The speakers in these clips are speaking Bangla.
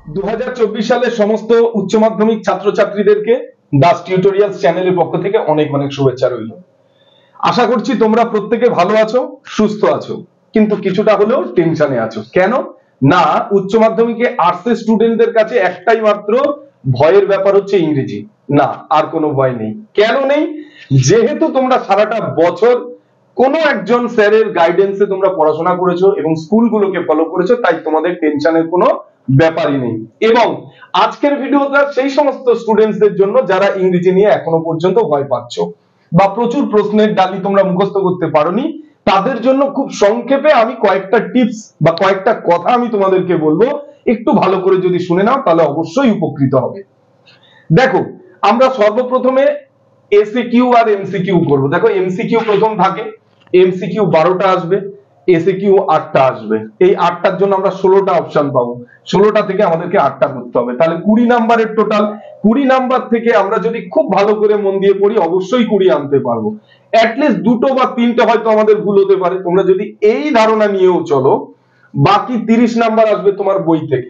2024 সালের সমস্ত উচ্চ মাধ্যমিক ছাত্রছাত্রীদেরকে দাস টিউটোরিয়ালস চ্যানেলের পক্ষ থেকে অনেক অনেক শুভেচ্ছা রইল। আশা করছি তোমরা প্রত্যেকে ভালো আছো, সুস্থ আছো, কিন্তু কিছুটা হলেও টেনশনে আছো। কেন না, উচ্চ মাধ্যমিকে আর্টসের স্টুডেন্টদের কাছে একটাই মাত্র ভয়ের ব্যাপার হচ্ছে ইংরেজি। না, আর কোনো ভয় নেই। কেন নেই? যেহেতু তোমরা সারাটা বছর কোনো একজন স্যারের গাইডেন্সে তোমরা পড়াশোনা করেছো এবং স্কুলগুলোকে ফলো করেছো, তাই তোমাদের টেনশনের কোনো ব্যাপারই নেই। এবং আজকের ভিডিওটা সেই সমস্ত স্টুডেন্টসদের জন্য যারা ইংরেজি নিয়ে এখনো পর্যন্ত ভয় পাচ্ছ বা প্রচুর প্রশ্নের ডালি তোমরা মুখস্থ করতে পারোনি, তাদের জন্য খুব সংক্ষেপে আমি কয়েকটা টিপস বা কয়েকটা কথা আমি তোমাদেরকে বলবো। একটু ভালো করে যদি শুনে নাও তাহলে অবশ্যই উপকৃত হবে। দেখো, আমরা সর্বপ্রথমে এসিকিউ আর এমসিকিউ করব। দেখো, এমসিকিউ প্রথম থাকে, এমসিকিউ 12টা আসবে, এসিকিউ 8টা আসবে। এই 8টার জন্য আমরা 16টা অপশন পাবো। 16টা থেকে আমাদেরকে 8টা করতে হবে, তাহলে 20 নাম্বারের টোটাল। 20 নাম্বার থেকে আমরা যদি খুব ভালো করে মন দিয়ে পড়ি অবশ্যই 20 আনতে পারবো। অ্যাটলিস্ট দুটো বা তিনটে হয়তো আমাদের ভুল হতে পারে। তোমরা যদি এই ধারণা নিয়েও চলো, বাকি 30 নাম্বার আসবে তোমার বই থেকে।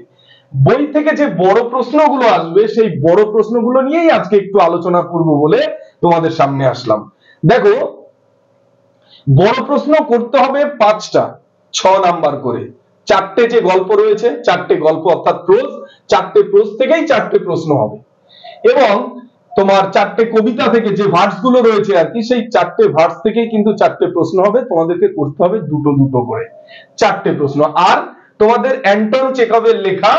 বই থেকে যে বড় প্রশ্নগুলো আসবে সেই বড় প্রশ্নগুলো নিয়েই আজকে একটু আলোচনা করব বলে তোমাদের সামনে আসলাম। দেখো, বড় প্রশ্ন করতে হবে 5টা, 6 নাম্বার করে। 4টে যে গল্প রয়েছে, 4টে গল্প অর্থাৎ প্রোজ, 4টে প্রোজ থেকেই 4টে প্রশ্ন হবে। এবং তোমার 4টে কবিতা থেকে যে ভার্স গুলো রয়েছে আর কি, সেই 4টে ভার্স থেকেই কিন্তু 4টে প্রশ্ন হবে। তোমাদেরকে করতে হবে দুটো দুটো করে 4টে প্রশ্ন। আর তোমাদের অ্যান্টন চেকআপের লেখা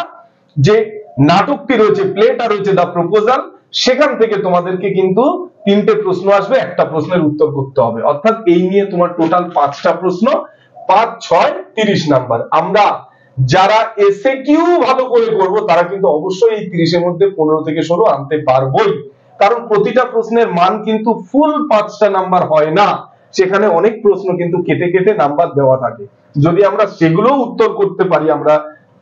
যে নাটকটি রয়েছে, প্লেটা রয়েছে দ্য প্রপোজাল, সেখান থেকে তোমাদেরকে কিন্তু 3টে প্রশ্ন আসবে, একটা প্রশ্নের উত্তর করতে হবে। অর্থাৎ এই নিয়ে তোমার টোটাল 5টা প্রশ্ন, 5 6 30 নাম্বার। আমরা যারা এসে কিউ ভালো করে করব তারা কিন্তু অবশ্যই এই 30 এর মধ্যে 15 থেকে 16 আনতে পারবোই। কারণ প্রতিটা প্রশ্নের মান কিন্তু ফুল 5টা নাম্বার হয় না, সেখানে অনেক প্রশ্ন কিন্তু কেটে কেটে নাম্বার দেওয়া থাকে। যদি আমরা সেগুলো উত্তর করতে পারি, আমরা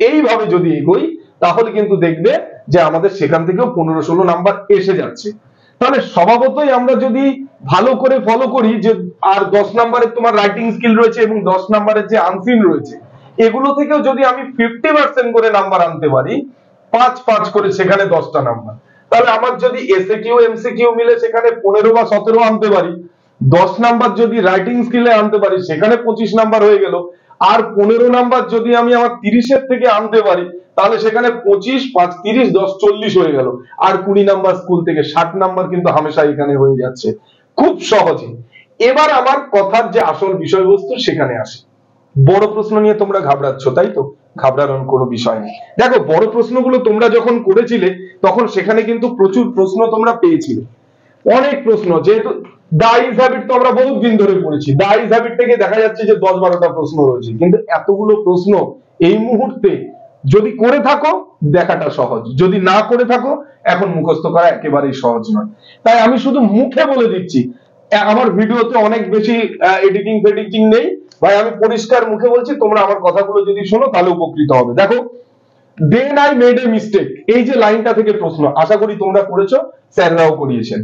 এইভাবে যদি এগোই, তাহলে কিন্তু দেখবে যে আমাদের সেখান থেকেও 15-16 নাম্বার এসে যাচ্ছে। তাহলে স্বভাবতই আমরা যদি ভালো করে ফলো করি যে আর 10 নাম্বারের তোমার রাইটিং স্কিল রয়েছে এবং 10 নাম্বারের যে আনসিন রয়েছে, এগুলো থেকেও যদি আমি 50% করে নাম্বার আনতে পারি, 5 করে, সেখানে 10টা নাম্বার, তাহলে আমার যদি এসএকিউ এমসিকিউ মিলে সেখানে 15 বা 17 আনতে পারি, 10 নাম্বার যদি রাইটিং স্কিলে আনতে পারি সেখানে 25 নাম্বার হয়ে গেল। আর 15 নাম্বার যদি আমি আমার 30-এর থেকে আনতে পারি, তাহলে সেখানে 25 5 30 10 40 হয়ে গেল। আর 20 নাম্বার স্কুল থেকে 60 নাম্বার কিন্তু হামেশা এখানে হয়ে যাচ্ছে খুব সহজে। এবার আমার কথার যে আসল বিষয়বস্তু সেখানে আসে। বড় প্রশ্ন নিয়ে তোমরা ঘাবড়াচ্ছ, তাই তো? ঘাবড়ানোর কোনো বিষয় নেই। দেখো, বড় প্রশ্নগুলো তোমরা যখন করেছিলে তখন সেখানে কিন্তু প্রচুর প্রশ্ন তোমরা পেয়েছিলে, অনেক প্রশ্ন। যেহেতু দা ইজ হ্যাবিট তো আমরা বহুত দিন ধরে পড়েছি, দা ইজ হ্যাবিট থেকে দেখা যাচ্ছে যে 10-12টা প্রশ্ন রয়েছে। কিন্তু এতগুলো প্রশ্ন এই মুহূর্তে যদি করে থাকো দেখাটা সহজ, যদি না করে থাকো এখন মুখস্থ করা একেবারেই সহজ নয়। তাই আমি শুধু মুখে বলে দিচ্ছি, আমার ভিডিওতে অনেক বেশি এডিটিং ফেডিটিং নেই ভাই, আমি পরিষ্কার মুখে বলছি। তোমরা আমার কথাগুলো যদি শোনো তাহলে উপকৃত হবে। দেখো, then I made a mistake, এই যে লাইনটা থেকে প্রশ্ন, আশা করি তোমরা করেছো, স্যাররাও করিয়েছেন।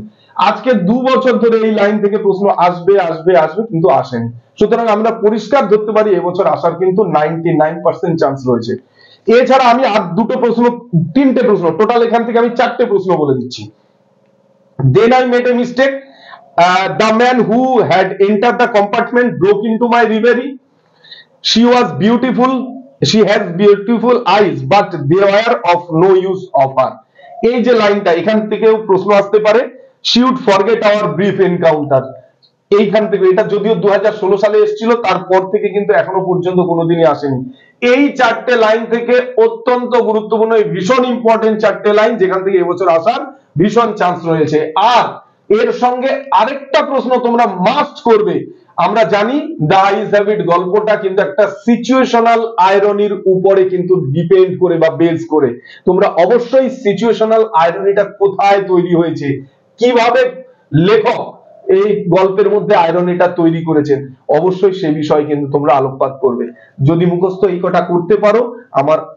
আজকে 2 বছর ধরে এই লাইন থেকে প্রশ্ন আসবে আসবে আসবে, কিন্তু আসেনি। সুতরাং আমরা পরিষ্কার ধরতে পারি এবছর আসার কিন্তু 99% চান্স রয়েছে। এছাড়া আমি আর দুটো প্রশ্ন, 3টে প্রশ্ন, টোটাল এখান থেকে আমি 4টে প্রশ্ন বলে দিচ্ছি। Then I made a mistake, the man who had entered the compartment broke into my reverie. She was beautiful, she has beautiful eyes, but they were of no use of her. এই যে লাইনটা, এখান থেকেও প্রশ্ন আসতে পারে। she would forget our brief encounter, এইখান থেকে। এটা যদিও 2016 সালে এসেছিল, তারপর থেকে কিন্তু এখনো পর্যন্ত কোনোদিনই আসেনি। এই 4টে লাইন থেকে অত্যন্ত গুরুত্বপূর্ণ, ভীষণ ইম্পর্টেন্ট 4টে লাইন, যেখান থেকে এবছর আসার ভীষণ চান্স রয়েছে। আর এর সঙ্গে আরেকটা প্রশ্ন তোমরা মাস্ট করবে। আমরা জানি দা ইজ হ্যাবিট গল্পটা কিন্তু একটা সিচুয়েশনাল আয়রনির উপরে কিন্তু ডিপেন্ড করে বা বেস করে। তোমরা অবশ্যই সিচুয়েশনাল আয়রনিটা কোথায় তৈরি হয়েছে, কিভাবে লেখক এই গল্পের মধ্যে আয়রনিটা তৈরি করেছেন, অবশ্যই সে বিষয়ে কিন্তু তোমরা আলোকপাত করবে। যদি মুখস্থ এই কটা করতে পারো,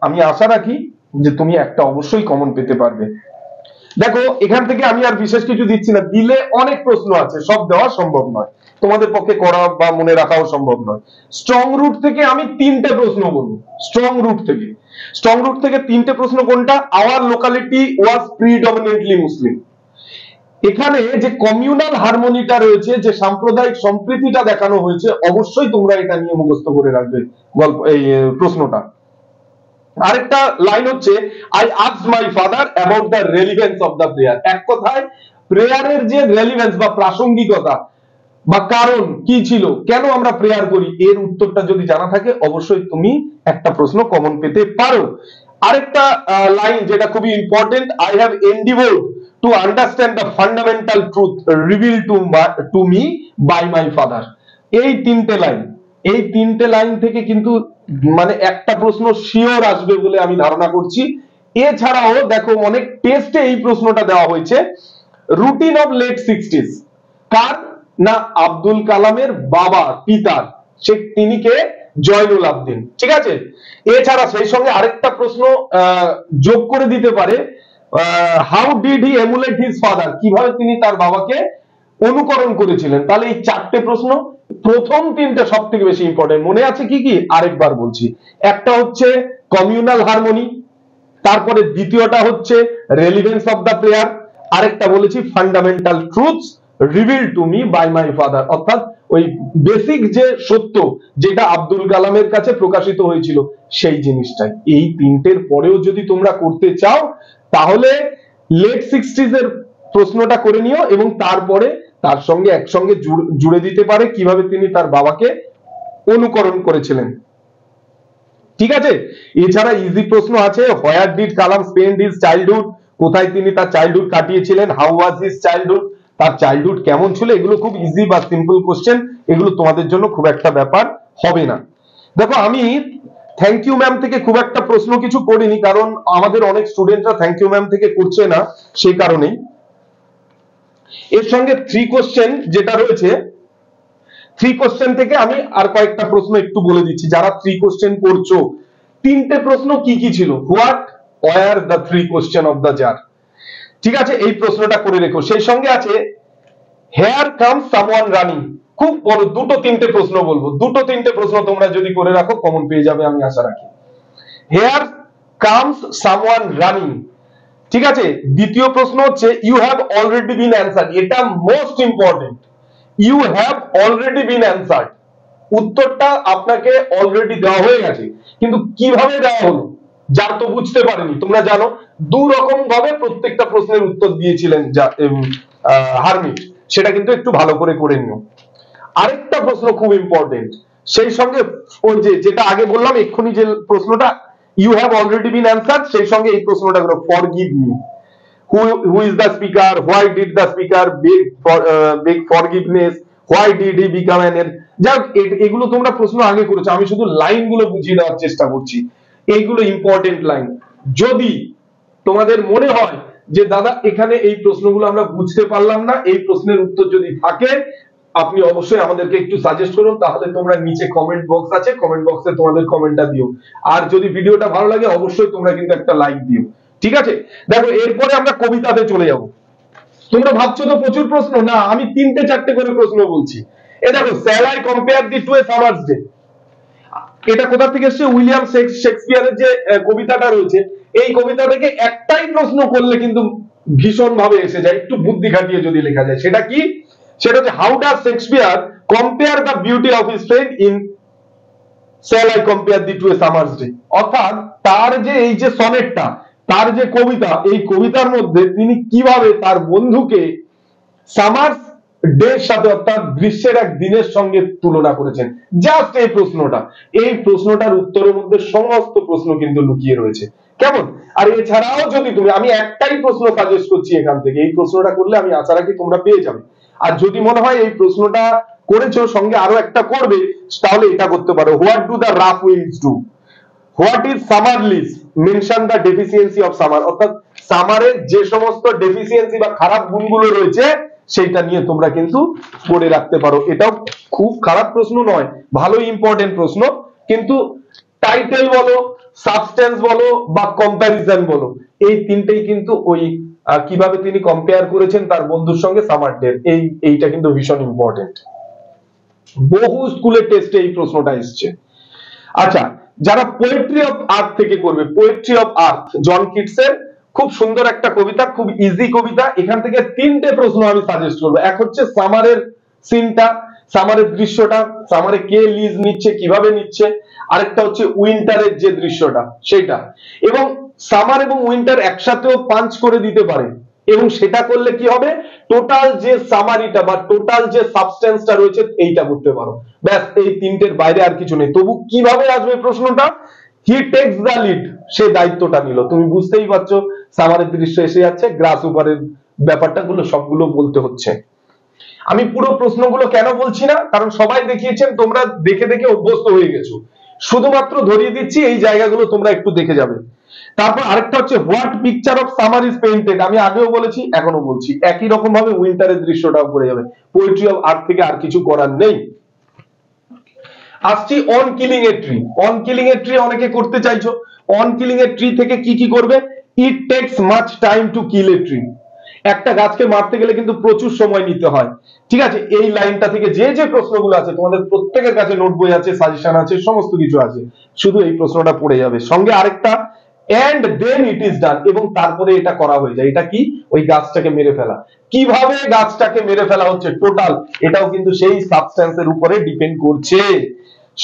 আমি আশা রাখি যে তুমি একটা অবশ্যই কমন পেতে পারবে। দেখো এখান থেকে আমি আর বিশেষ কিছু দিচ্ছি না, দিলে অনেক প্রশ্ন আছে, সব দেওয়া সম্ভব নয়, তোমাদের পক্ষে করা বা মনে রাখাও সম্ভব নয়। স্ট্রং রুট থেকে আমি তিনটে প্রশ্ন বলবো, স্ট্রং রুট থেকে তিনটে প্রশ্ন কোনটা? আওয়ার লোকালিটি ওয়াজ প্রিডমিনেন্টলি মুসলিম। এখানে যে কমিউনাল হারমোনিটা রয়েছে, যে সাম্প্রদায়িক সম্প্রীতিটা দেখানো হয়েছে, অবশ্যই তোমরা এটা নিয়ে মুখস্থ করে রাখবে গল্প এই প্রশ্নটা। আরেকটা লাইন হচ্ছে I asked my father about the relevance of the prayer. এক কথায় প্রেয়ারের যে রেলিভেন্স বা প্রাসঙ্গিকতা বা কারণ কি ছিল, কেন আমরা প্রেয়ার করি, এর উত্তরটা যদি জানা থাকে অবশ্যই তুমি একটা প্রশ্ন কমন পেতে পারো। আরেকটা লাইন যেটা খুবই important, I have endeavoured to understand the fundamental truth reveal to me by my father. এই তিনটে লাইন থেকে কিন্তু মানে একটা প্রশ্ন শিওর আসবে বলে আমি ধারণা করছি। এছাড়াও দেখো অনেক টেস্টে এই প্রশ্নটা দেওয়া হয়েছে, রুটিন অফ লেট 60s কার না? আব্দুল কালামের বাবা পিতার, সে তিনি কে? জয়নুল আবদিন। ঠিক আছে, এছাড়া সেই সঙ্গে আরেকটা প্রশ্ন যোগ করে দিতে পারে, how did he AMOLED his father, কিভাবে তিনি তার বাবাকে অনুকরণ করেছিলেন। তাহলে এই চারটে প্রশ্ন, প্রথম তিনটা সব থেকে বেশি ইম্পর্টেন্ট। মনে আছে কি কি? আরেকবার বলছি, একটা হচ্ছে কমিউনাল হারমোনি, তারপরে দ্বিতীয়টা হচ্ছে রেলিভেন্স অফ দ্য প্রেয়ার, আরেকটা বলেছি fundamental truths reveal to me by my father, অর্থাৎ ওই বেসিক যে সত্য যেটা আব্দুল কালামের কাছে প্রকাশিত হয়েছিল সেই জিনিসটাই। এই তিনটের পরেও যদি তোমরা করতে চাও তাহলে লেট 60s এর প্রশ্নটা করে নিও এবং তারপরে তার সঙ্গে একসঙ্গে জুড়ে দিতে পারে কিভাবে তিনি তার বাবাকে অনুকরণ করেছিলেন। ঠিক আছে, এছাড়া ইজি প্রশ্ন আছে, where did Kalam spend his childhood, কোথায় তিনি তার চাইল্ডহুড কাটিয়েছিলেন, হাউ ওয়াজ হিজ চাইল্ডহুড, তার চাইল্ডহুড কেমন ছিল। এগুলো খুব ইজি বা সিম্পল কোশ্চেন, এগুলো তোমাদের জন্য খুব একটা ব্যাপার হবে না। দেখো আমি থ্যাংক ইউ ম্যাম থেকে খুব একটা প্রশ্ন কিছু করিনি, কারণ আমাদের অনেক স্টুডেন্টরা থ্যাংক ইউ ম্যাম থেকে করছে না, সেই কারণেই। এর সঙ্গে 3 কোশ্চেন যেটা রয়েছে, 3 কোশ্চেন থেকে আমি আর কয়েকটা প্রশ্ন একটু বলে দিচ্ছি। যারা 3 কোশ্চেন করছো, তিনটে প্রশ্ন কি কি ছিল, what were the 3 question of the jar. ঠিক আছে, এই প্রশ্নটা করে রেখো। সেই সঙ্গে আছে হেয়ার কামস সামওয়ান রানিং, খুব বড় দুটো তিনটে প্রশ্ন বলবো, দুটো তিনটে প্রশ্ন তোমরা যদি করে রাখো কমন পেয়ে যাবে আমি আশা রাখি। Here comes someone running. ঠিক আছে, দ্বিতীয় প্রশ্ন হচ্ছে you have already been answered, এটা most important. You have already been answered, উত্তরটা আপনাকে অলরেডি দেওয়া হয়ে গেছে, কিন্তু কিভাবে দেওয়া হলো যার তো বুঝতে পারেনি। তোমরা জানো দু রকম ভাবে প্রত্যেকটা প্রশ্নের উত্তর দিয়েছিলেন হারমিট, সেটা কিন্তু একটু ভালো করে করে নিও। আরেকটা প্রশ্ন খুব ইম্পর্টেন্ট, সেই সঙ্গে ওই যেটা আগে বললাম এক্ষুনি যে প্রশ্নটা you have already been answered, সেই সঙ্গে এই প্রশ্নটা হলো forgive me, who is the speaker, why did the speaker beg forgiveness, why did he become an যাক এগুলো তোমরা প্রশ্ন আগে করেছো, আমি শুধু লাইনগুলো বুঝিয়ে দেওয়ার চেষ্টা করছি। এইগুলো ইম্পর্টেন্ট লাইন। যদি তোমাদের মনে হয় যে দাদা এখানে এই প্রশ্নগুলো আমরা বুঝতে পারলাম না, এই প্রশ্নের উত্তর যদি থাকে আপনি অবশ্যই আমাদেরকে একটু সাজেস্ট করুন, তাহলে তোমরা নিচে কমেন্ট বক্স আছে, কমেন্ট বক্সে তোমাদের কমেন্টটা দিও। আর যদি ভিডিওটা ভালো লাগে অবশ্যই তোমরা কিন্তু একটা লাইক দিও। ঠিক আছে, দেখো এরপরে আমরা কবিতাতে চলে যাব। তোমরা ভাবছো তো প্রচুর প্রশ্ন, না আমি তিনটে চারটে করে প্রশ্ন বলছি। এ দেখো shall I compare thee to a summer's day, এটা কোথা থেকে এসেছে? উইলিয়াম শেক্সপিয়ারের যে কবিতাটা রয়েছে, এই কবিতা থেকে একটাই প্রশ্ন করলে কিন্তু ভীষণ ভাবে এসে যায়, একটু বুদ্ধি খাটিয়ে যদি লেখা যায়। সেটা কি? সেটা হচ্ছে how does Shakespeare compare the beauty of his friend in shall I compare thee to a summer's day, অর্থাৎ তার যে এই যে সনেটটা, তার যে কবিতা, এই কবিতার মধ্যে তিনি কিভাবে তার বন্ধুকে সামার ডে সাথে অর্থাৎ গ্রীষ্মের এক দিনের সঙ্গে তুলনা করেছেন। জাস্ট এই প্রশ্নটার উত্তরের মধ্যে সমস্ত প্রশ্ন কিন্তু লুকিয়ে রয়েছে। কেমন? আর এছাড়াও যদি তুমি, আমি একটাই প্রশ্ন সাজেস্ট করছি এখান থেকে, এই প্রশ্নটা করলে আমি আশা রাখি তোমরা পেয়ে যাবে। আর যদি মনে হয় এই প্রশ্নটা করেছো সঙ্গে আরো একটা করবে, তাহলে এটা করতে পারো, what do the rough winds do, what is summer lease, mention the deficiency of summer, অর্থাৎ সামারের যে সমস্ত ডেফিসিয়েন্সি বা খারাপ গুণগুলো রয়েছে সেইটা নিয়ে তোমরা কিন্তু পড়ে রাখতে পারো। এটাও খুব খারাপ প্রশ্ন নয়, ভালো ইম্পর্টেন্ট প্রশ্ন, কিন্তু টাইটেল বলো, সাবস্টেন্স বলো বা কম্প্যারিজন বলো, এই তিনটেই কিন্তু ওই আর কিভাবে তিনি কম্পেয়ার করেছেন তার বন্ধুর সঙ্গে সামার ডে, এইটা কিন্তু ভীষণ ইম্পর্টেন্ট। বহু স্কুলের টেস্টে এই প্রশ্নটা এসছে। আচ্ছা, যারা পোয়েট্রি অফ আর্থ থেকে করবে, পোয়েট্রি অফ আর্থ জন কিটসের খুব সুন্দর একটা কবিতা, খুব ইজি কবিতা। এখান থেকে তিনটে প্রশ্ন আমি সাজেস্ট করবো। এক হচ্ছে সামারের সিনটা, সামারের দৃশ্যটা, সামারে কে লিজ নিচ্ছে, কিভাবে নিচ্ছে। আরেকটা হচ্ছে উইন্টারের যে দৃশ্যটা সেটা, এবং সামার এবং উইন্টার একসাথেও পাঞ্চ করে দিতে পারে, এবং সেটা করলে কি হবে, টোটাল যে সামারিটা বা টোটাল যে সাবস্টেন্সটা রয়েছে এইটা করতে পারো। ব্যাস, এই তিনটের বাইরে আর কিছু নেই। তবু কিভাবে আসবে প্রশ্নটা, হি টেকস দ্য লিড, সে দায়িত্বটা নিল। তুমি বুঝতেই পারছো সামারের দৃশ্য এসে যাচ্ছে, গ্রাস উপরের ব্যাপারটা গুলো সবগুলো বলতে হচ্ছে। আমি পুরো প্রশ্নগুলো কেন বলছি না, কারণ সবাই দেখিয়েছেন, তোমরা দেখে দেখে অভ্যস্ত হয়ে গেছো। শুধুমাত্র ধরিয়ে দিচ্ছি, এই জায়গাগুলো তোমরা একটু দেখে যাবে। তারপর আরেকটা হচ্ছে what picture of summer is painted, আমি আগেও বলেছি এখনো বলছি, একই রকম ভাবে উইন্টারের দৃশ্যটাও করে যাবে। পোয়েট্রি অফ আর্থ থেকে আর কিছু করার নেই। আসছি on killing a tree. On killing a tree অনেকে করতে চাইছো। অন কিলিং এ ট্রি থেকে কি কি করবে, ইট tax much time to kill a tree. একটা গাছকে মারতে গেলে কিন্তু প্রচুর সময় নিতে হয়। ঠিক আছে, এই লাইনটা থেকে যে যে প্রশ্নগুলো আছে তোমাদের প্রত্যেকের কাছে নোট বই আছে, সাজেশন আছে, সমস্ত কিছু আছে, শুধু এই প্রশ্নটা পড়ে যাবে। সঙ্গে আরেকটা and then it is done, এবং তারপরে এটা করা হয়ে যায়। এটা কি, ওই গাছটাকে মেরে ফেলা। কিভাবে গাছটাকে মেরে ফেলা হচ্ছে টোটাল, এটাও কিন্তু সেই সাবস্টেন্সের উপরে ডিপেন্ড করছে।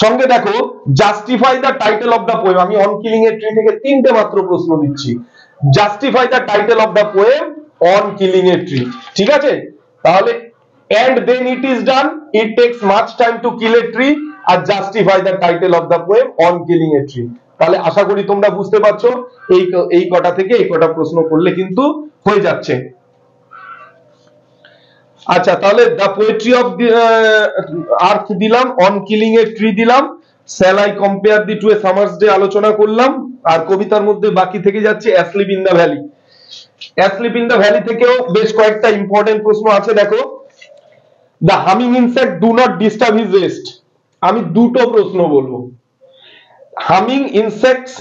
সঙ্গে দেখো justify the title of the poem. আমি অন কিলিং এ ট্রি থেকে তিনটে মাত্র প্রশ্ন দিচ্ছি। Justify the title of the poem on killing a tree. ঠিক আছে, তাহলে and then it is done, it takes much time to kill a tree, R justify the title of the poem on killing a tree। তাহলে আশা করি তোমরা বুঝতে পারছো, এই কটা থেকে এই কটা প্রশ্ন করলে কিন্তু হয়ে যাচ্ছে। আচ্ছা, তাহলে দ্য পোয়েট্রি অফ আর্থ দিলাম, অন কিলিং এ ট্রি দিলাম, shall I compare thee to a summer's day আলোচনা করলাম, আর কবিতার মধ্যে বাকি থেকে যাচ্ছে asleep in the valley. Asleep in the valley থেকেও বেশ কয়েকটা ইম্পর্টেন্ট প্রশ্ন আছে। দেখো, the humming insect do not disturb his rest. আমি দুটো প্রশ্ন বলবো। Humming insects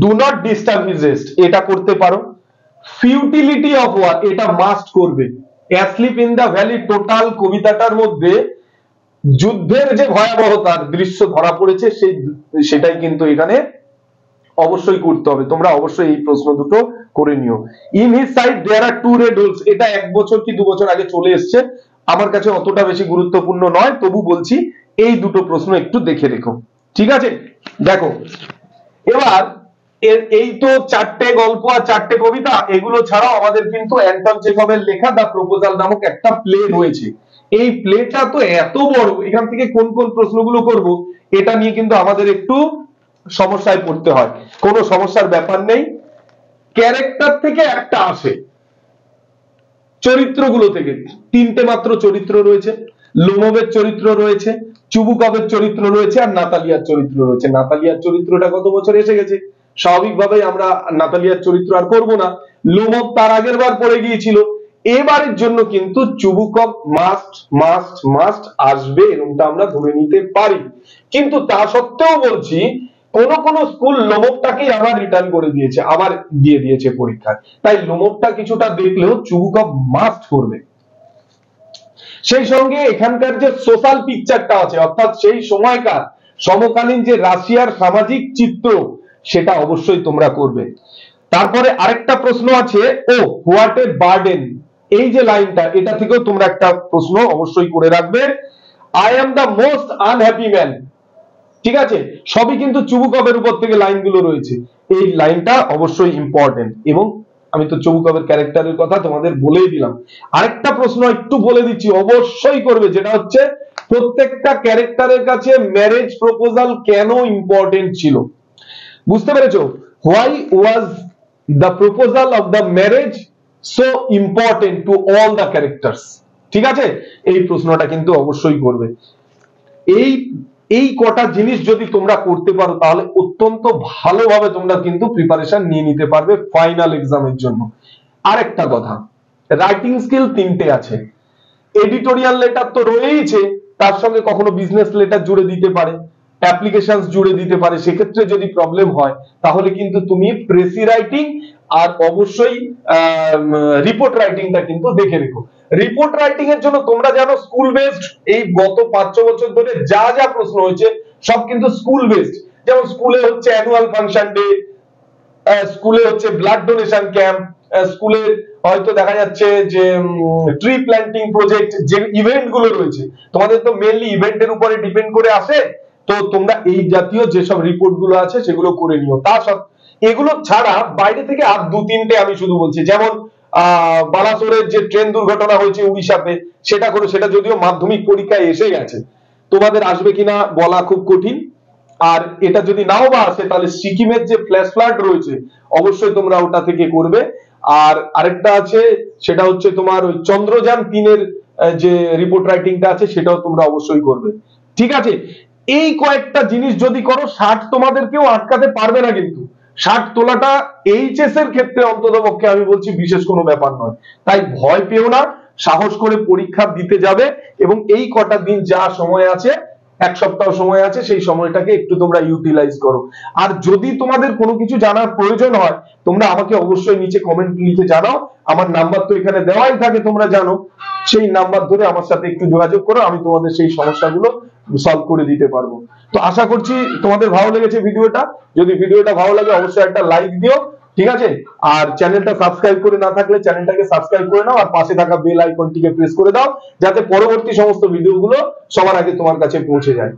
do not disturb his rest, এটা করতে পারো। ফিউটিলিটি অফ ওয়ার, এটা মাস্ট করবে। Asleep in the valley total কবিতাটার মধ্যে যুদ্ধের যে ভয়াবহতার দৃশ্য ধরা পড়েছে, সেটাই কিন্তু এখানে অবশ্যই করতে হবে। তোমরা অবশ্যই এই প্রশ্ন দুটো করে নিও। In his side there are two red holes, এটা 1 বছর কি 2 বছর আগে চলে এসছে, আমার কাছে অতটা বেশি গুরুত্বপূর্ণ নয়, তবু বলছি এই দুটো প্রশ্ন একটু দেখে রেখো। ঠিক আছে, দেখো এবার এই তো 4টে গল্প আর 4টে কবিতা, এগুলো ছাড়াও আমাদের কিন্তু অ্যান্টন চেখভের লেখা দ্য প্রপোজাল নামক একটা প্লে রয়েছে। এই প্লেটা তো এত বড়, এখান থেকে কোন কোন প্রশ্নগুলো করব এটা নিয়ে কিন্তু আমাদের একটু সমস্যায় পড়তে হয়। কোনো সমস্যার ব্যাপার নেই, ক্যারেক্টার থেকে একটা আসে, চরিত্রগুলো থেকে। 3টে মাত্র চরিত্র রয়েছে, লোমোভের চরিত্র রয়েছে, চুবুকভের চরিত্র রয়েছে, আর নাতালিয়ার চরিত্র রয়েছে। নাতালিয়ার চরিত্রটা গত বছর এসে গেছে, স্বাভাবিকভাবেই আমরা নাতালিয়ার চরিত্র আর করব না। লোমোভ তার আগের বার পড়ে গিয়েছিল, এবারের জন্য কিন্তু চুবুকভ মাস্ট মাস্ট মাস্ট আসবে, এরকমটা আমরা ধরে নিতে পারি। কিন্তু তা সত্ত্বেও বলছি, কোন কোন স্কুল লোমোভটাকেই আবার রিটার্ন করে দিয়েছে, আবার দিয়ে দিয়েছে পরীক্ষায়। তাই লোমোভটা কিছুটা দেখলেও চুবুকভ মাস্ট করবে। সেই সঙ্গে এখানকার যে সোশ্যাল পিকচারটা আছে, অর্থাৎ সেই সময়কার সমকালীন যে রাশিয়ার সামাজিক চিত্র, সেটা অবশ্যই তোমরা করবে। তারপরে আরেকটা প্রশ্ন আছে, ও হোয়াট এ বার্ডেন, এই যে লাইনটা, এটা থেকেও তোমরা একটা প্রশ্ন অবশ্যই করে রাখবে। I am the most unhappy man. ঠিক আছে, সবই কিন্তু চুবুকভের উপর থেকে লাইনগুলো রয়েছে, এই লাইনটা অবশ্যই ইম্পর্টেন্ট। এবং আমি তো চুবুকভের ক্যারেক্টারের কথা তোমাদের বলেই দিলাম। আরেকটা প্রশ্ন একটু বলে দিচ্ছি, অবশ্যই করবে, যেটা হচ্ছে প্রত্যেকটা ক্যারেক্টারের কাছে ম্যারেজ প্রপোজাল কেন ইম্পর্টেন্ট ছিল। বুঝতে পেরেছো, why was the proposal of the marriage so important to all the characters. ঠিক আছে, এই প্রশ্নটা কিন্তু অবশ্যই করবে। এই কটা জিনিস যদি তোমরা করতে পারো, তাহলে অত্যন্ত ভালোভাবে তোমরা কিন্তু প্রিপারেশন নিয়ে নিতে পারবে ফাইনাল এক্সামের জন্য। আরেকটা কথা, রাইটিং স্কিল 3টে আছে। এডিটোরিয়াল লেটার তো রয়েইছে, তার সঙ্গে কখনো বিজনেস লেটার জুড়ে দিতে পারে, অ্যাপ্লিকেশন জুড়ে দিতে পারে, সেক্ষেত্রে যদি প্রবলেম হয় তাহলে কিন্তু তুমি প্রেসি রাইটিং আর অবশ্যই রিপোর্ট রাইটিংটা কিন্তু দেখে রেখো। রিপোর্ট রাইটিং এর জন্য তোমরা জানো স্কুল বেসড, এই গত 5-6 বছর ধরে যা যা প্রশ্ন হয়েছে সব কিন্তু স্কুল বেসড। যেমন স্কুলে হচ্ছে অ্যানুয়াল ফাংশন ডে, স্কুলে হচ্ছে ব্লাড ডোনেশন ক্যাম্প, স্কুলে হয়তো দেখা যাচ্ছে যে ট্রি প্ল্যান্টিং প্রজেক্ট, যে ইভেন্ট গুলো রয়েছে তোমাদের তো মেইনলি ইভেন্টের উপরে ডিপেন্ড করে আসে, তো তোমরা এই জাতীয় যেসব রিপোর্ট গুলো আছে সেগুলো করে নিও। তা সব এগুলো ছাড়া বাইরে থেকে আর 2-3টে আমি শুধু বলছি, যেমন বালাসোরের যে ট্রেন দুর্ঘটনা হয়েছে উড়িষ্যাতে, সেটা করো, সেটা যদিও মাধ্যমিক পরীক্ষায় এসে গেছে, তোমাদের আসবে কিনা বলা খুব কঠিন। আর এটা যদি নাও বা আসে তাহলে সিকিমের যে ফ্ল্যাশ ফ্লাড রয়েছে অবশ্যই তোমরা ওটা থেকে করবে। আর আরেকটা আছে সেটা হচ্ছে তোমার ওই চন্দ্রযান 3 এর যে রিপোর্ট রাইটিংটা আছে সেটাও তোমরা অবশ্যই করবে, ঠিক আছে? এই কয়েকটা জিনিস যদি করো 60 তোমাদের কেউ আটকাতে পারবে না, কিন্তু 60 তোলাটা এইচএস এর ক্ষেত্রে অন্তত পক্ষে আমি বলছি বিশেষ কোনো ব্যাপার নয়। তাই ভয় পেও না, সাহস করে পরীক্ষা দিতে যাবে, এবং এই কটা দিন যা সময় আছে, 1 সপ্তাহ সময় আছে, সেই সময়টাকে একটু তোমরা ইউটিলাইজ করো। আর যদি তোমাদের কোনো কিছু জানার প্রয়োজন হয় তোমরা আমাকে অবশ্যই নিচে কমেন্ট লিখে জানাও, আমার নাম্বার তো এখানে দেওয়াই থাকে তোমরা জানো, সেই নাম্বার ধরে আমার সাথে একটু যোগাযোগ করো, আমি তোমাদের সেই সমস্যাগুলো সলভ করে দিতে পারবো। তো আশা করছি তোমাদের ভালো লেগেছে ভিডিওটা। যদি ভিডিওটা ভালো লাগে অবশ্যই একটা লাইক দিও, ঠিক আছে? আর চ্যানেলটা সাবস্ক্রাইব করে না থাকলে চ্যানেলটাকে সাবস্ক্রাইব করে নাও, আর পাশে থাকা বেল আইকনটিকে প্রেস করে দাও যাতে পরবর্তী সমস্ত ভিডিওগুলো সবার আগে তোমার কাছে পৌঁছে যায়।